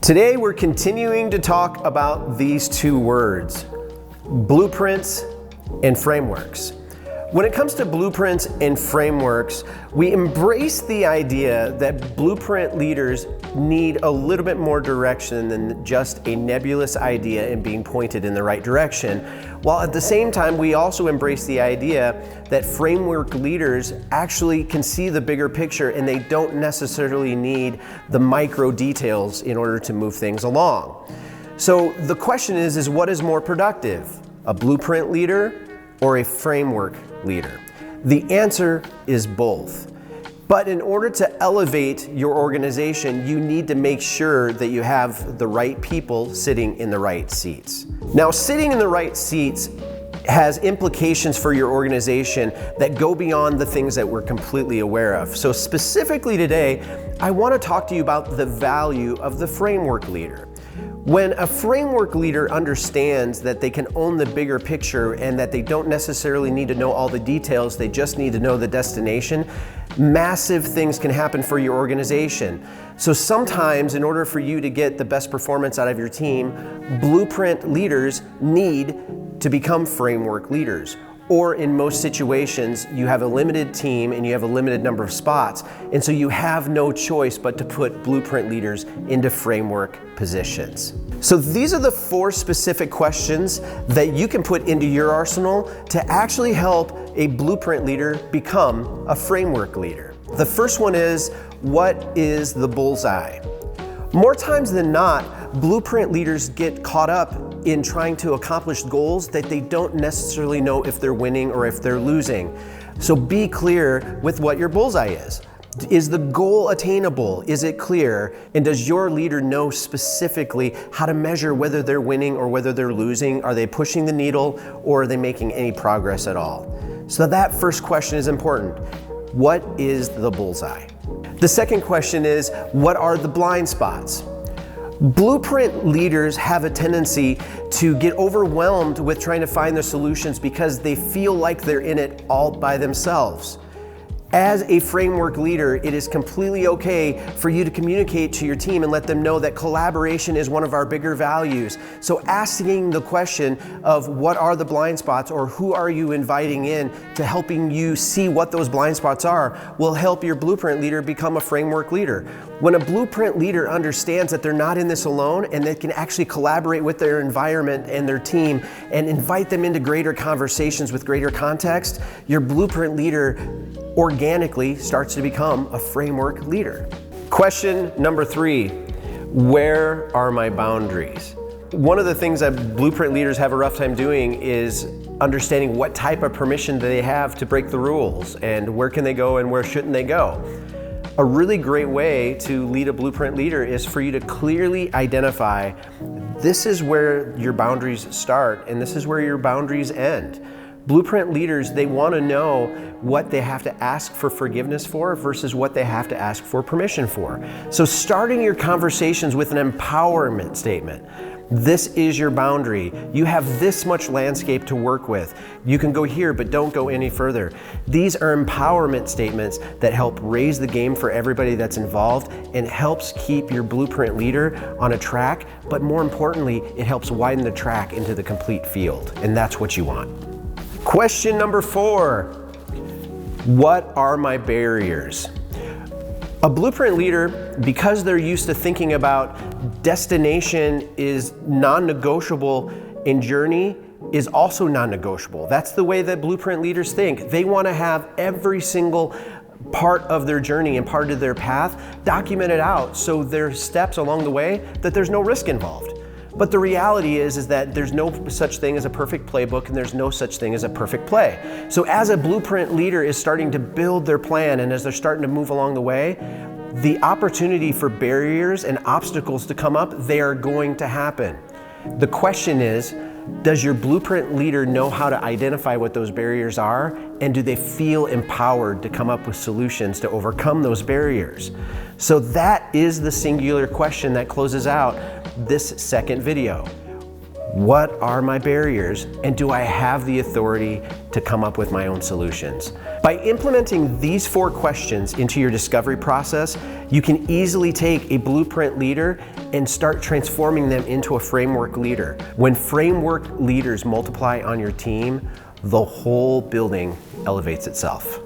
Today we're continuing to talk about these two words, blueprints and frameworks. When it comes to blueprints and frameworks, we embrace the idea that blueprint leaders need a little bit more direction than just a nebulous idea and being pointed in the right direction, while at the same time we also embrace the idea that framework leaders actually can see the bigger picture and they don't necessarily need the micro details in order to move things along. So the question is what is more productive, a blueprint leader or a framework leader? The answer is both. But in order to elevate your organization, you need to make sure that you have the right people sitting in the right seats. Now, sitting in the right seats has implications for your organization that go beyond the things that we're completely aware of. So specifically today, I want to talk to you about the value of the framework leader. When a framework leader understands that they can own the bigger picture and that they don't necessarily need to know all the details, they just need to know the destination, massive things can happen for your organization. So sometimes in order for you to get the best performance out of your team, blueprint leaders need to become framework leaders. Or in most situations, you have a limited team and you have a limited number of spots, and so you have no choice but to put blueprint leaders into framework positions. So these are the 4 specific questions that you can put into your arsenal to actually help a blueprint leader become a framework leader. The first one is, what is the bullseye? More times than not, blueprint leaders get caught up in trying to accomplish goals that they don't necessarily know if they're winning or if they're losing. So be clear with what your bullseye is. Is the goal attainable? Is it clear? And does your leader know specifically how to measure whether they're winning or whether they're losing? Are they pushing the needle or are they making any progress at all? So that first question is important. What is the bullseye? The second question is, what are the blind spots? Blueprint leaders have a tendency to get overwhelmed with trying to find their solutions because they feel like they're in it all by themselves. As a framework leader, it is completely okay for you to communicate to your team and let them know that collaboration is one of our bigger values. So asking the question of what are the blind spots or who are you inviting in to helping you see what those blind spots are will help your blueprint leader become a framework leader. When a blueprint leader understands that they're not in this alone and they can actually collaborate with their environment and their team and invite them into greater conversations with greater context, your blueprint leader organically starts to become a framework leader. Question number 3, where are my boundaries? One of the things that blueprint leaders have a rough time doing is understanding what type of permission do they have to break the rules and where can they go and where shouldn't they go. A really great way to lead a blueprint leader is for you to clearly identify this is where your boundaries start and this is where your boundaries end. Blueprint leaders, they want to know what they have to ask for forgiveness for versus what they have to ask for permission for. So starting your conversations with an empowerment statement. This is your boundary. You have this much landscape to work with. You can go here, but don't go any further. These are empowerment statements that help raise the game for everybody that's involved and helps keep your blueprint leader on a track, but more importantly, it helps widen the track into the complete field, and that's what you want. Question number 4, what are my barriers? A blueprint leader, because they're used to thinking about destination is non-negotiable and journey is also non-negotiable. That's the way that blueprint leaders think. They want to have every single part of their journey and part of their path documented out so their steps along the way that there's no risk involved. But the reality is that there's no such thing as a perfect playbook and there's no such thing as a perfect play. So as a blueprint leader is starting to build their plan and as they're starting to move along the way, the opportunity for barriers and obstacles to come up, they are going to happen. The question is, does your blueprint leader know how to identify what those barriers are? And do they feel empowered to come up with solutions to overcome those barriers? So that is the singular question that closes out this second video. What are my barriers? And do I have the authority to come up with my own solutions? By implementing these 4 questions into your discovery process, you can easily take a blueprint leader and start transforming them into a framework leader. When framework leaders multiply on your team, the whole building elevates itself.